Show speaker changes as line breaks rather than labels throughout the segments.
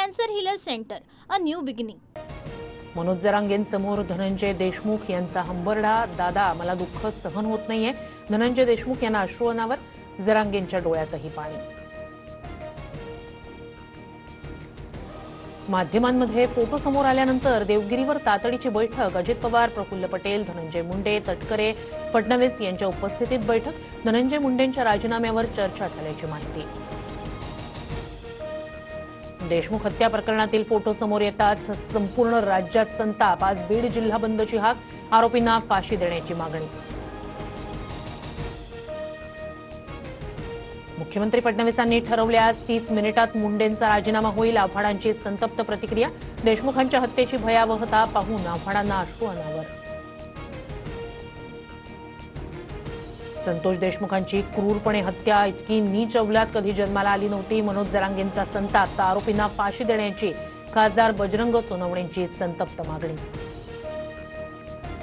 Cancer healer centre, a new beginning.
Manoj जरांगेंसमोर धनंजय देशमुख यांचा हंबरडा. दादा, मला दुःख सहन होत नाहीये. धनंजय देशमुख यांना अश्रू अनावर. जरांगेंच्या डोळ्यातही पाणी. माध्यमांमध्ये फोटो समोर आल्यानंतर देवगिरीवर तातडीची बैठक. अजित पवार, प्रफुल्ल पटेल, धनंजय मुंडे, तटकरे, फडणवीस यांच्या उपस्थितीत बैठक. धनंजय मुंडेंच्या राजीनाम्यावर चर्चा झाल्याची माहिती. देशमुख हत्या प्रकरणातील फोटो समोर येताच संपूर्ण राज्यात संताप. आज बीड जिल्हा बंदची हाक. आरोपींना फाशी देण्याची मागणी. मुख्यमंत्री फडणवीसांनी ठरवल्यास 30 मिनिटात मुंडेंचा राजीनामा होईल. आव्हाडांची संतप्त प्रतिक्रिया. देशमुखांच्या हत्येची भयावहता पाहून आव्हाडांना अश्रू अनावर. संतोष देशमुखांची क्रूरपणे हत्या इतकी नीच अवलाद कधी जन्माला आली नव्हती. मनोज जरांगेंचा संताप. आरोपींना फाशी देण्याची खासदार बजरंग सोनवणेंची संतप्त मागणी.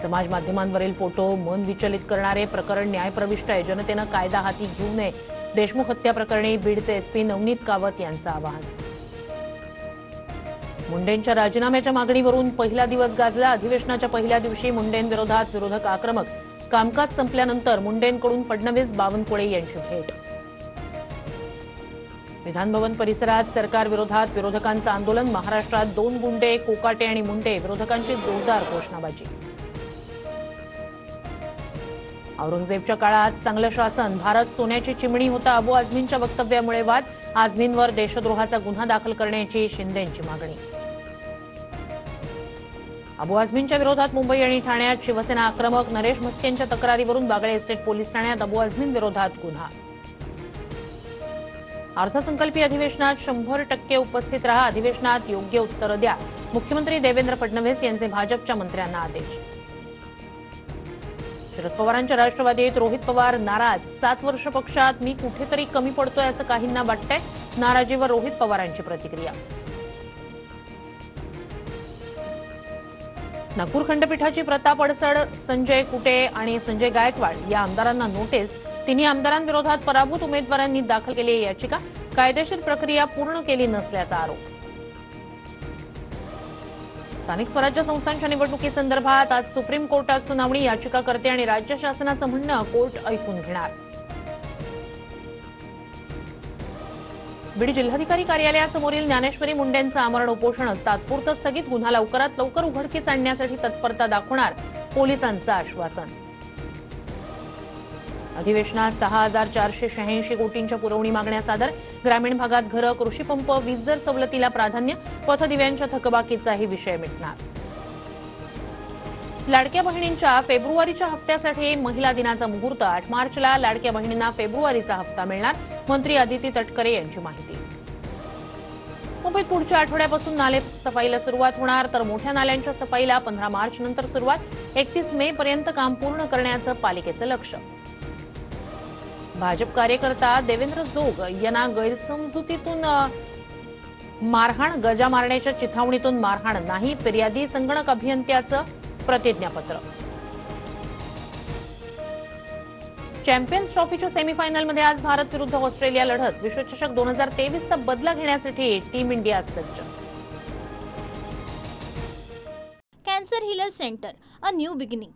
समाज माध्यमांवरील फोटो मन विचलित करणारे. प्रकरण न्यायप्रविष्ट आहे. जनतेनं कायदा हाती घेऊ नये. देशमुख हत्या प्रकरणी बीडचे एसपी नवनीत कावत यांचं आवाहन. मुंडेंच्या राजीनाम्याच्या मागणीवरून पहिला दिवस गाजला. अधिवेशनाच्या पहिल्या दिवशी मुंडेंविरोधात विरोधक आक्रमक. कामकाज संपल्यानंतर मुंडेंकडून फडणवीस, बावनकुळे यांची भेट. विधानभवन परिसरात सरकार विरोधात विरोधकांचं आंदोलन. महाराष्ट्रात 2 गुंडे, कोकाटे आणि मुंडे. विरोधकांची जोरदार घोषणाबाजी. औरंगजेबच्या काळात चांगलं शासन. भारत सोन्याची चिमणी होता. अबू आझमींच्या वक्तव्यामुळे वाद. आझमींवर देशद्रोहाचा गुन्हा दाखल करण्याची शिंदेंची मागणी. अबू आझमींच्या विरोधात मुंबई आणि ठाण्यात शिवसेना आक्रमक. नरेश म्हस्केंच्या तक्रारीवरून बागळे एस्टेट पोलीस ठाण्यात अबू आझमींविरोधात गुन्हा. अर्थसंकल्पीय अधिवेशनात 100% उपस्थित रहा. अधिवेशनात योग्य उत्तरं द्या. मुख्यमंत्री देवेंद्र फडणवीस यांचे भाजपच्या मंत्र्यांना आदेश. शरद पवारांच्या राष्ट्रवादीत रोहित पवार नाराज. 7 वर्ष पक्षात मी कुठेतरी कमी पडतोय असं काहींना वाटतंय. नाराजीवर रोहित पवारांची प्रतिक्रिया. नागपूर खंडपीठाची प्रताप अडसड, संजय कुटे आणि संजय गायकवाड या आमदारांना नोटीस. तिन्ही आमदारांविरोधात पराभूत उमेदवारांनी दाखल केलेली याचिका कायदेशीर प्रक्रिया पूर्ण केली नसल्याचा आरोप. स्थानिक स्वराज्य संस्थांच्या निवडणुकीसंदर्भात आज सुप्रीम कोर्टात सुनावणी. याचिकाकर्ते आणि राज्य शासनाचं म्हणणं कोर्ट ऐकून घेणार. बीड जिल्हाधिकारी कार्यालयासमोरील ज्ञानेश्वरी मुंडेंचं आमरण उपोषण तात्पुरतं स्थगित. गुन्हा लवकरात लवकर उघडकीस आणण्यासाठी तत्परता दाखवणार. पोलिसांचं आश्वासन. अधिवेशनात 6486 कोटींच्या पुरवणी मागण्या सादर. ग्रामीण भागात घरं, कृषीपंप, वीज दर सवलतीला प्राधान्य. पथदिव्यांच्या थकबाकीचाही विषय मिटणार. लाडक्या बहिणींच्या फेब्रुवारीच्या हप्त्यासाठी महिला दिनाचा मुहूर्त. 8 मार्चला लाडक्या बहिणींना फेब्रुवारीचा हप्ता मिळणार. मंत्री अदिती तटकरे यांची माहिती. मुंबईत पुढच्या आठवड्यापासून नाले सफाईला सुरुवात होणार. तर मोठ्या नाल्यांच्या सफाईला 15 मार्च नंतर सुरुवात. 31 मे पर्यंत काम पूर्ण करण्याचं पालिकेचं लक्ष्य. भाजप कार्यकर्ता देवेंद्र जोग यांना गैरसमजुतीतून मारहाण. गजा मारण्याच्या चिथावणीतून मारहाण नाही. फिर्यादी संगणक अभियंत्याचं प्रतिज्ञापत्र. चॅम्पियन्स ट्रॉफीच्या सेमीफायनलमध्ये आज भारत विरुद्ध ऑस्ट्रेलिया लढत. विश्वचषक 2023चा बदला घेण्यासाठी टीम इंडिया सज्ज.
Cancer healer centre, a new beginning.